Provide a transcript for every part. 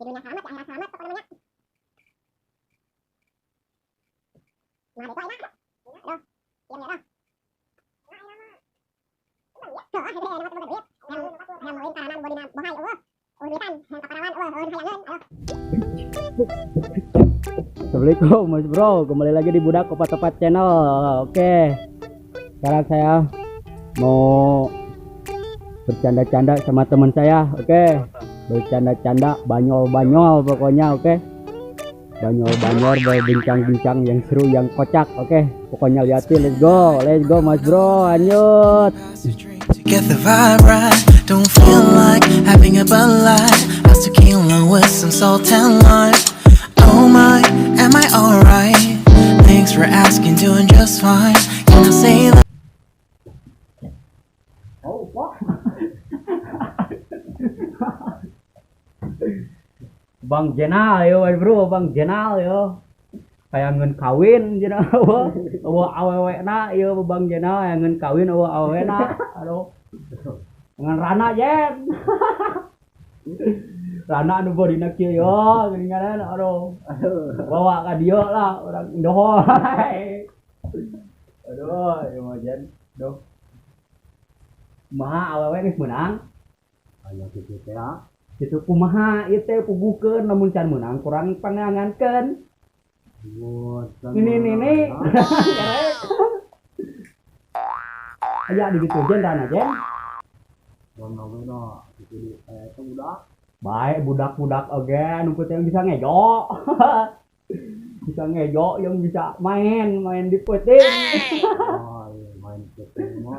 Judulnya selamat, akhirat selamat, apa namanya? Nah, itu enak. Aduh, diam ya, dah. Tuh, ini nama teman duit. Yang mau karanan bodina bohai, duitan, yang kaparawan, hayangan, aduh. Assalamualaikum Mas Bro, kembali lagi di Budak Kopat-Kopat Channel. Oke, sekarang saya mau bercanda-canda sama teman saya. Oke, bercanda-canda, banyol-banyol pokoknya. Oke, banyol-banyol, berbincang-bincang yang seru, yang kocak. Oke, pokoknya liatin. Let's go Mas Bro, lanjut. Get the vibe right, don't feel like having a Bud Light. How's tequila with some salt and lime? Oh my, am I alright? Thanks for asking, doing just fine. Can I say that? Oh, what? Bang Jenal yo, bro, Bang Jenal yo. Kayak ngen kawin jenal awewe na yo Bang Jenal yang ngen kawin awewe na. Aduh. Dengan Rana Jen. Rana anu bodina kieu yo, geuningan aduh. Bawa ka dieu lah orang Indoho. Aduh, ieu mah Jen. Duh. Kumaha awewe geus meunang? Aya kitu teh. Kitu kumaha ieu teh puguhkeun lamun can meunang kurang pangangankeun. Ini. Aya di ditu Jen Rana Jen. Baik budak-budak oge nu yang bisa ngejo. Bisa ngejo yang bisa main di puting. Oh, iya, main puting mah.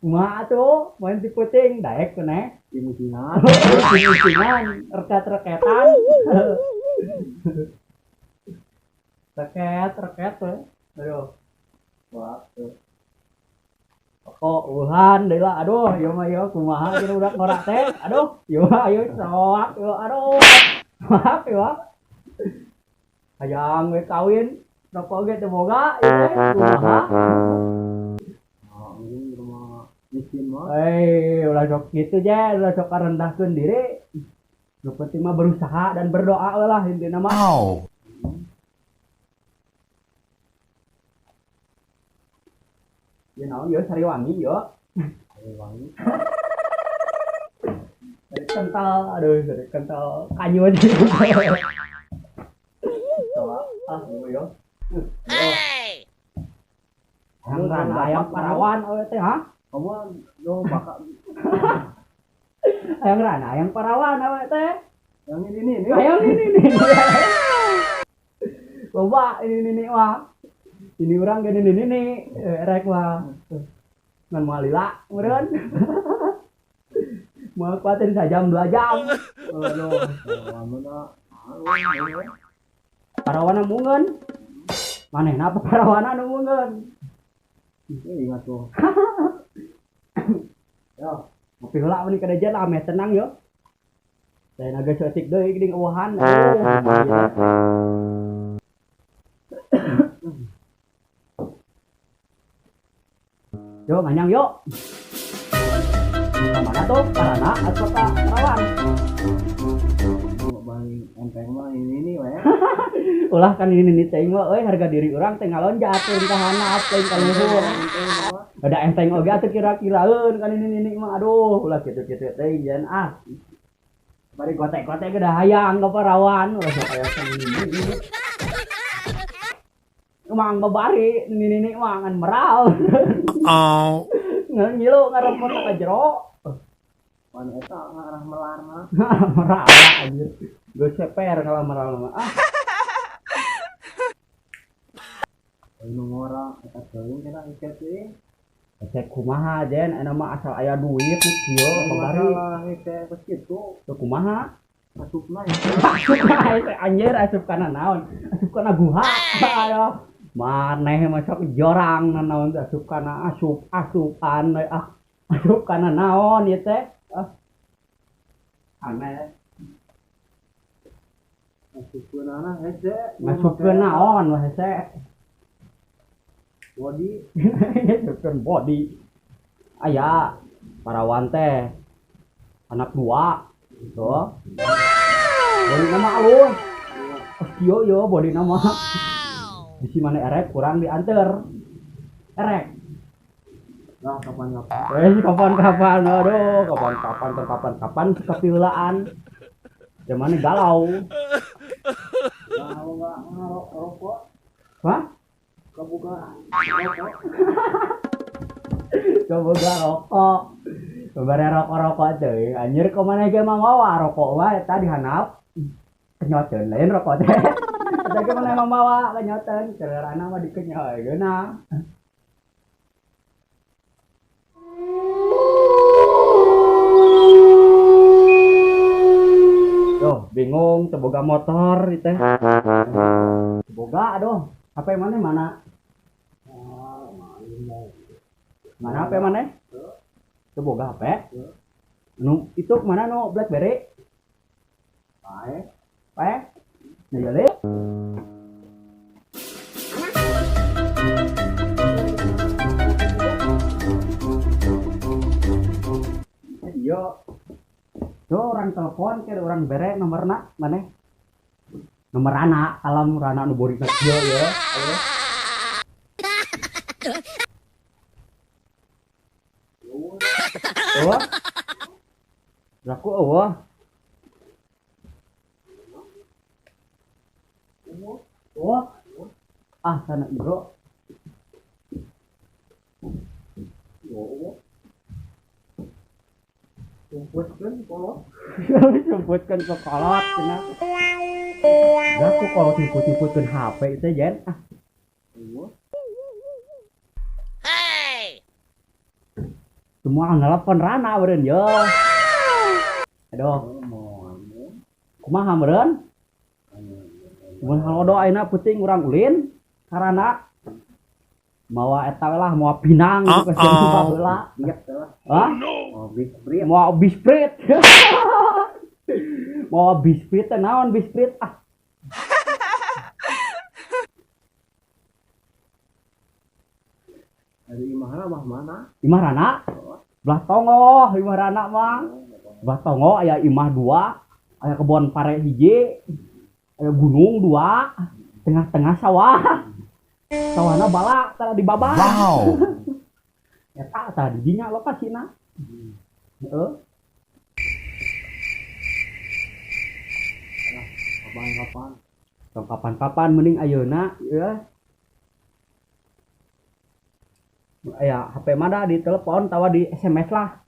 Kumaha tuh main di puting daek keneh di musingan. Di musingan reket-reketan. Reket tuh. Aduh. Wah, tuh. Kok uhan deui lah, aduh, ieu mah ieu kumaha jeung udak ngorak teh. Aduh, ieu mah ieu soak, ieu aduh. Maaf ieu. Hayang we kawin, rokok ge teu boga, ieu teh kumaha. Ini rumah miskin mah. Ulah sok kitu je, ulah sok karendahkeun diri. Nu penting mah berusaha dan berdoa we lah intina mah. Ya naon yo Sariwangi yo. Sariwangi. Dari kental, aduh dari kental kanyu aja. Coba yo. Hey. Ayam parawan teh ha? Kamu yo bakal. Ayam parawan awe teh. Yang ini. Ayam ini. Coba ini wah. Ini orang gini ini rek lah ngan malila meureun mau kuatin sajam 2 jam aduh lamuna parawana mungeun manehna apa parawana nu mungeun ingat tuh yo ngopi heula meni kada jan ame tenang yo saya naga setik deui geuning eueuhan Yo, nganyang yuk. Mana tuh? Karana atau Perawan? Bang enteng mah ini we. Ulah kan ini teh mah euy harga diri urang teh ngalonjat teh ka handap teh ka luhur. Ada enteng oge atuh kira-kiraeun kan ini mah aduh ulah kitu-kitu teh jan ah. Bari gotek-gotek ge da hayang ka Perawan ulah sok aya ini. Mang babari ini mah ngan meral. Oh. Ngilu ngarepot ka jero. Pan eta ngarah melar mah. Meral anjir. Geus seper kalau meral mah. Ah. Anu ngora eta teuing kana iket teh. Cek kumaha jen anu mah asal aya duit kieu babari. Teh geus kitu. Teu kumaha? Asupna anjir asup kana naon? Asup kana guha. Ayo. Maneh masuk jorang naon asup kana asupan asup kana naon ieu teh aneh asupkeun ana hese masukkeun naon wah hese body asupkeun body aya Parawan teh anak 2 Tuh. Bodi nama alus. Kieu yo bodi nama. Bisi mana erek kurang diantar. Erek. Nah, kapan-kapan. Kapan-kapan, aduh, kapan-kapan kepilaan. Yang mana galau. Kalau nggak ngerokok, Hah? kebuka rokok. Kebuka rokok. Kemarin rokok-rokok teh. Anjir kemana ge manggawa rokok wae tadi hanap. Kenyoteun lain rokok teh. Tadi kemana emang bawa kenyoteun, cererana mah dikenyoy geuna. Duh, bingung teboga motor itu. Teboga aduh, HP mana mana? Mana HP mana? Teboga HP. Nu itu mana nu BlackBerry? Pae. Nah, jadi. Yo. Yo orang telepon ke orang bere nomorna mana? Nomor anak, alam rana nu bori nak yo yo. Ayo. Oh. Laku eueuh. Oh. Ah, sana bro. Jemputkan ke kolot cenah. Dah aku kalau tipu-tipukeun HP itu jen. Ah. Semua ngelepon Rana beureun yo. Aduh. Kumaha beureun? Mun halodo ayeuna peuting urang ulin karana mawa eta lah mawa pinang gitu ke baheula. Hah? Mau bisprit. Mau bisprit teh naon bisprit ah. Dari Imahana mah mana? Imah Rana? Belah Tongo, Imah Rana mah. Belah Tongo aya imah 2, aya kebon pare hiji, aya gunung 2, tengah-tengah sawah. Sawahna balak tara dibabah. Wow. Eta tadi dinya lokasina. Heeh. Kapan-kapan. Kapan-kapan mending ayeuna ya. Ya HP mana di telepon tawa di SMS lah.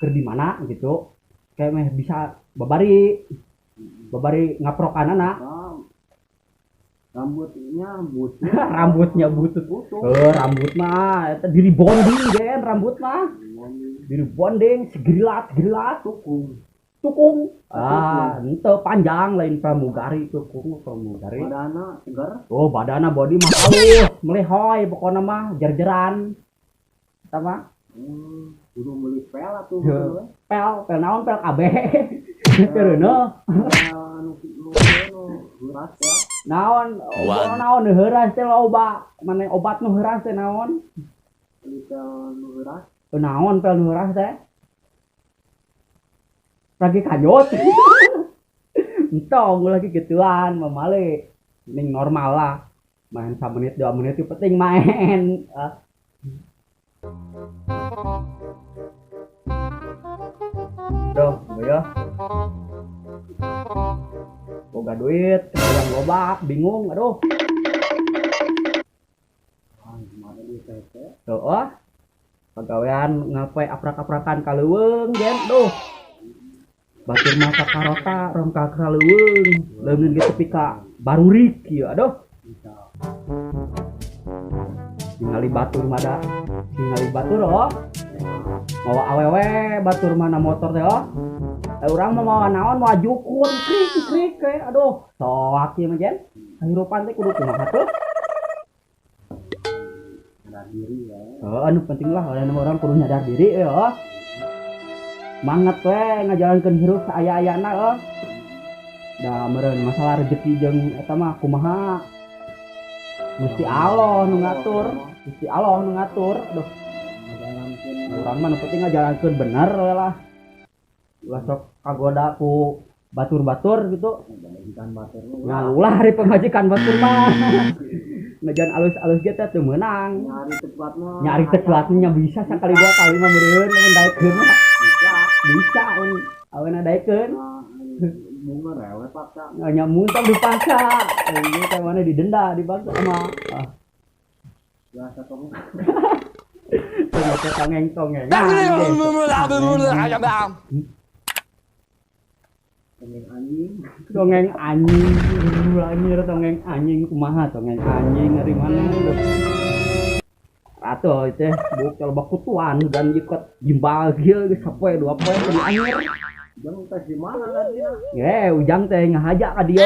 Keur di mana gitu. Kayak meh bisa babari ngaprokanana. Rambutnya butut. Rambutnya butut. Rambut mah eta diri bonding gen rambut mah. Diri bonding segerilat tukung. Ah, henteu panjang lain pramugari tukung pramugari. Badana segar. Oh, badana body mah halus, melehoy pokona mah jer-jeran. Eta mah Kudu meuli pel atuh. pel naon pel KB. Teureuneuh. Anu beras ya. Naon nu heuras teh loba. Mane obat nu heuras teh naon? Pel nu beras. Naon pel nu heuras teh? Lagi kanyot. Entong lagi gituan mamale. Ning normal lah. Main 1 menit 2 menit itu penting main. Duh, ya. Boga duit, yang loba, bingung, aduh. Gimana di PT? Tuh, pagawean ngapai aprak-aprakan kaleuweung, gen, duh. Batur mata karota, rongka kaleuweung, leungeun ge tepi ka barurik ieu, aduh. Ningali batur oh. Mawa awewe batur mana motor teh oh. Urang mah mawa naon mawa jukun krik ke aduh soak ieu mah jen. Kahirupan teh kudu kumaha tuh? Sadar diri ya. Anu penting lah orang kudu nyadar diri oh. Manget we ngajalankeun hirup saaya-ayana oh. Da meureun masalah rezeki jeung eta mah kumaha? Gusti Allah nu ngatur. Aduh. Urang mah nu penting ngajalankeun bener we lah. ulah sok kagoda ku batur-batur gitu. Ikan batur Ngalulah hari pemajikan batur mah. Ngejan alus-alus gitu tuh menang. Nyari tepatnya bisa sekali dua kali mah meureun mun daekeun mah. Bisa aweuna daekeun. bunga rewel paksa. Nya muntah dipaksa. Ini teh mana didenda dipaksa mah. Biasa kamu. Ternyata tongeng-tongeng. Pengen anjing. Dongeng anjing, anjir dongeng anjing kumaha dongeng anjing dari mana lu? Atuh teh buk kalau bakutuan dan ikut gimbal kieu geus sapoe 2 poe di anyir. Jangan tes di mana tadi? Ujang teh ngahaja ka dieu.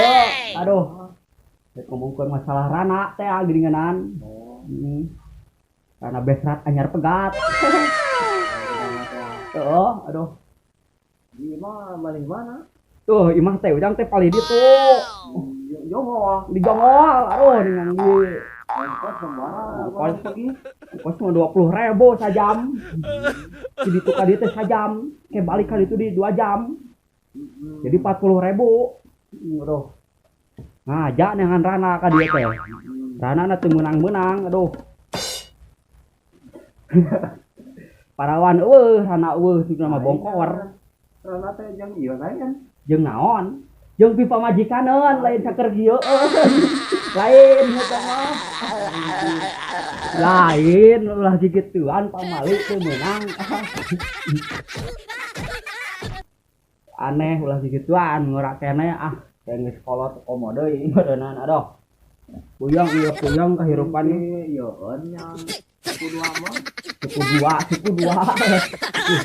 Aduh. Teh ngomongkeun masalah Rana teh geuninganan. Karena besrat anyar pegat. Aduh. Di mana balik mana? Tuh, imah teh ujang teh palih ditu. Jongol. Di Jongol. Aduh, dengan ieu. Kos sembarang. Kos pergi. Kos mah 20.000 sajam. Di ditu ka dieu teh sajam. Ke balik ka ditu di 2 jam. Jadi 40.000. Aduh. Ngajak dengan Rana ka dieu teh. Rana na teu meunang-meunang, aduh. Parawan Rana itu nama bongkor. Rana teh jeung ieu kan? Jeung naon? Jeung pipa majikaneun lain saker kieu. Lain eta mah. Lain ulah gigituan pamali teu meunang. Aneh ulah gigituan ngeurak keneh geus kolot komo deui badanana aduh. Puyeng ieu puyeng kahirupan ieu Yeun nya. Suku dua.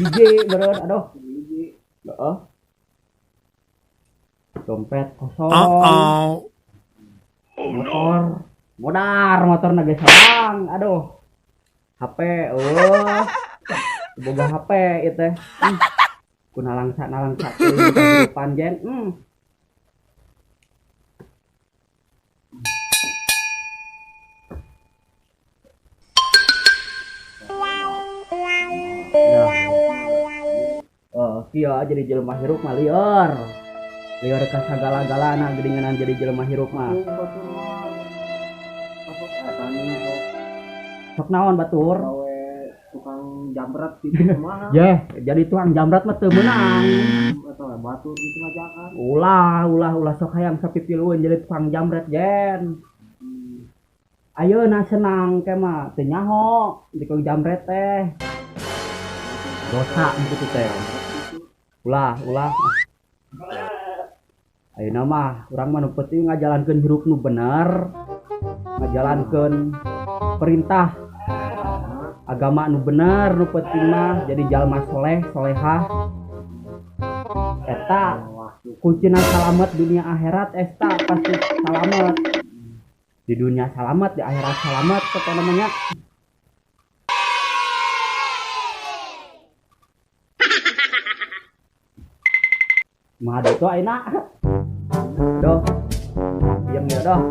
Hiji beureun aduh. Heeh. Dompet kosong. Motor na geus sarang. Aduh. HP boga HP ieu teh. Kunalangsa kehidupan jen. Kieu jadi jelema hirup mah lieur. Lieur ka sagala-galana geuninganan jadi jelema hirup mah. Sok naon batur? Tukang jamret gitu mah. Jadi tukang jamret mah teu meunang. Atau batur gitu ngajakan. Ulah sok hayang sapipilueun jadi tukang jamret jen. Ayeuna senang ke mah teu nyaho di tukang jamret teh. Dosa kitu teh. Ulah. Ayeuna mah urang mah nu penting ngajalankeun hirup nu bener. Ngajalankeun perintah agama nu bener nu penting mah jadi jalma soleh solehah. Eta kuncina salamet dunia akhirat eta pasti salamet. Di dunia salamet, di akhirat salamet kata namanya. Mah itu aina. Doh. Diam ya doh.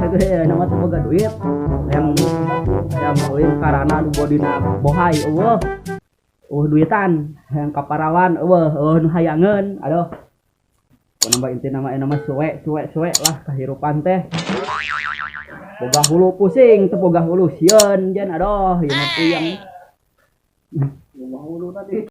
Itu ya nama teu boga duit. Yang poin karana nu bodina bohay eueuh. Duitan yang kaparawan eueuh nu hayangeun. Aduh. Nambah inti nama suwe lah kahirupan teh. Boga hulu pusing, teu boga hulu sieun jen aduh ieu mah puyeng. Boga hulu tadi.